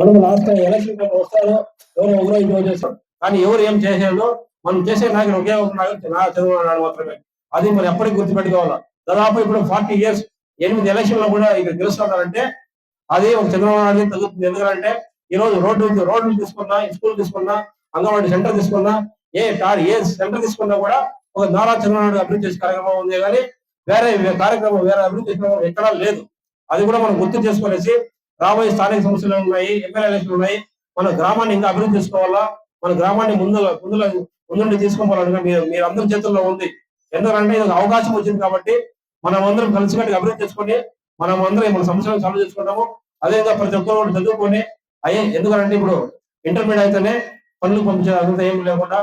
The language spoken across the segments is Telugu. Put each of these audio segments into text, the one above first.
మనం లాస్ట్ ఎలక్షన్ వస్తారో ఎవరు ఒకరో ఇంకో చేస్తాం, కానీ ఎవరు ఏం చేసేదో మనం చేసే నాయకుడు ఒకే ఒక నాయకుడు చంద్రబాబు నాయుడు మాత్రమే. అది మనం ఎప్పటికీ గుర్తుపెట్టుకోవాలి. దాదాపు ఇప్పుడు 40 years 8 ఎలక్షన్లో కూడా ఇక్కడ గెలుస్తున్నారంటే అది ఒక చంద్రబాబు నాయుడు తగ్గుతుంది. ఎందుకంటే ఈ రోజు రోడ్లు తీసుకున్నా, స్కూల్ తీసుకున్నా, అంగన్వాడీ సెంటర్ తీసుకున్నా, ఏ సెంటర్ తీసుకున్నా కూడా ఒక నారా చంద్రబాబు నాయుడు అభివృద్ధి చేసే కార్యక్రమం ఉంది, కానీ వేరే కార్యక్రమం వేరే అభివృద్ధి చేసిన ఎక్కడా లేదు. అది కూడా మనం గుర్తు చేసుకునేసి రాబోయే స్థానిక సమస్యలు ఉన్నాయి, ఎమ్మెల్యే ఎలక్షన్లు ఉన్నాయి, మన గ్రామాన్ని ఇంకా అభివృద్ధి చేసుకోవాలా, మన గ్రామాన్ని ముందుండి తీసుకోవాలనుక మీరు అందరి చేతుల్లో ఉంది. ఎందుకంటే ఇది ఒక అవకాశం వచ్చింది కాబట్టి మనం అందరం కలిసికట్టుగా అభివృద్ధి చేసుకొని మనం అందరం మన సమస్యలను సాల్వ్ చేసుకుంటాము. అదేవిధంగా ప్రతి ఒక్కరు చదువుకొని ఎందుకంటే ఇప్పుడు ఇంటర్మీడియట్ అయితేనే పనులు పంపించే అంతా ఏం లేకుండా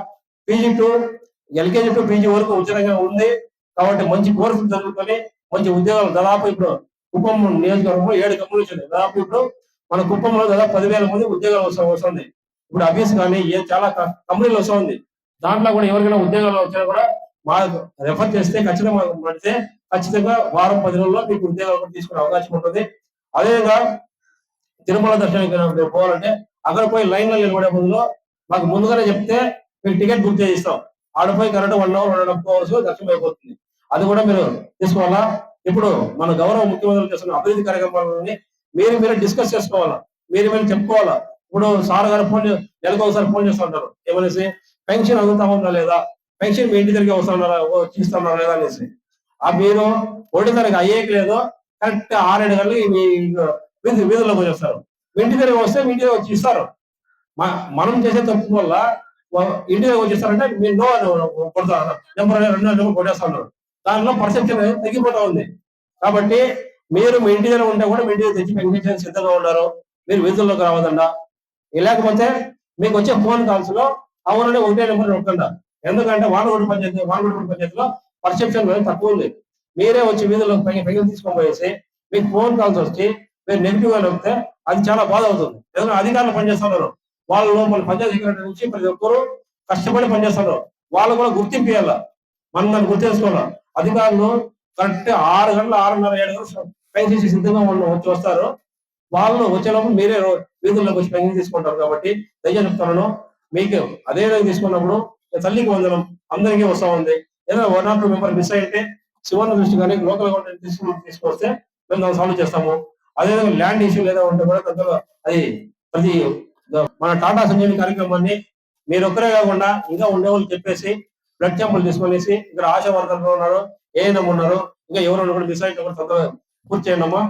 LKG to PG వరకు ఉచితంగా ఉంది కాబట్టి మంచి కోర్సులు చదువుకొని మంచి ఉద్యోగాలు దాదాపు ఇప్పుడు కుప్పం నియోజకవర్గంలో 7 కంపెనీలు వచ్చినాయి. దాదాపు ఇప్పుడు మన కుప్పంలో దాదాపు 10,000 మంది ఉద్యోగాలు వస్తుంది. ఇప్పుడు అభ్యస్ కానీ చాలా కంపెనీలు వస్తుంది. దాంట్లో కూడా ఎవరికైనా ఉద్యోగాలు వచ్చినా కూడా మాకు రెఫర్ చేస్తే ఖచ్చితంగా పడితే ఖచ్చితంగా వారం 10 రోజుల్లో మీకు ఉద్యోగాలు తీసుకునే అవకాశం ఉంటుంది. అదేవిధంగా తిరుమల దర్శనానికి పోవాలంటే అక్కడ పోయి లైన్ లో నిలబడే బదులు మాకు ముందుగానే చెప్తే మీకు టికెట్ బుక్ చేయిస్తాం. ఆడపోయి కరెక్ట్ 1 hour 1.5 hours దర్శనం అయిపోతుంది. అది కూడా మీరు తీసుకోవాలా. ఇప్పుడు మన గౌరవ ముఖ్యమంత్రులు చేస్తున్న అభివృద్ధి కార్యక్రమాలని మీరు డిస్కస్ చేసుకోవాలా, మీరు చెప్పుకోవాలా. ఇప్పుడు సార్ గారు నెలకు ఒకసారి ఫోన్ చేస్తూ ఉంటారు, ఏమనేసి పెన్షన్ అందుతా ఉందా లేదా, పెన్షన్ మీ ఇంటి దగ్గరికి వస్తున్నారా ఇస్తున్నారా లేదా అనేసి. ఆ మీరు 1 తారీఖు అయ్యేకి లేదో కరెక్ట్ 6-7 గంటలకి వీధుల్లోకి వచ్చేస్తారు. ఇంటి దగ్గర వస్తే మీ ఇంటి దగ్గర వచ్చి ఇస్తారు. మనం చేసే తప్పు వల్ల ఇంటి దగ్గర వచ్చేస్తారంటే మీరు నో కొడతారు, నెంబర్ 2 నెంబర్ కొట్టేస్తా ఉన్నారు. దానిలో పర్సెప్షన్ తగ్గిపోతా ఉంది. కాబట్టి మీరు మీ ఇంటి దగ్గర ఉంటే కూడా మీ ఇంటి దగ్గర తెచ్చి పెన్షన్ సిద్ధంగా ఉన్నారు, మీరు వీధుల్లోకి రావద్దండా. లేకపోతే మీకు వచ్చే ఫోన్ కాల్స్ లో అవునంటే 1 నెంబర్ నొక్కండా. ఎందుకంటే వానగొండ పంచాయతీలో పర్సెప్షన్ తక్కువ ఉంది. మీరే వచ్చి వీధుల్లో పెన్షన్ తీసుకొని పోయేసి మీకు ఫోన్ కాల్స్ వచ్చి మీరు నెగిటివ్ గా నొక్కితే అది చాలా బాధ అవుతుంది. ఎందుకంటే అధికారులు పనిచేస్తున్నారు, వాళ్ళు మన పంచాయతీ సెక్రటరీ నుంచి ప్రతి ఒక్కరు కష్టపడి పనిచేస్తున్నారు. వాళ్ళు కూడా గుర్తింపు ఇవ్వాల, మనం దాన్ని గుర్తించుకోవాలి. అధికారులు కరెక్ట్ 6 గంటలు 6:30 7 గంటలు పెన్షన్ సిద్ధంగా వచ్చి వస్తారు. వాళ్ళు వచ్చేటప్పుడు మీరే వీధుల్లోకి వచ్చి పెన్షన్ తీసుకుంటారు. కాబట్టి దయచేసి చెప్తున్నాను, మీకు అదే విధంగా తీసుకున్నప్పుడు తల్లికి వందనం అందరికీ వస్తా ఉంది. ఏదైనా 1 or 2 మెంబర్ మిస్ అయితే శివన్న దృష్టి కానీ లోకల్ గవర్నమెంట్ తీసుకొస్తే మేము దాన్ని సాల్వ్ చేస్తాము. అదేవిధంగా ల్యాండ్ ఇష్యూ లేదా ఉంటే కూడా అది ప్రతి మన టాటా సంజీవని కార్యక్రమాన్ని మీరు ఒక్కరే కాకుండా ఇంకా ఉండేవాళ్ళు చెప్పేసి బ్లడ్ శాంపుల్ తీసుకొనేసి ఇక్కడ ఆశా వర్కర్లు ఉన్నారు, ఏఎన్ఎం ఉన్నారు, ఇంకా ఎవరు కూడా మిస్ అయితే కూడా పూర్తి చేయండి అమ్మా.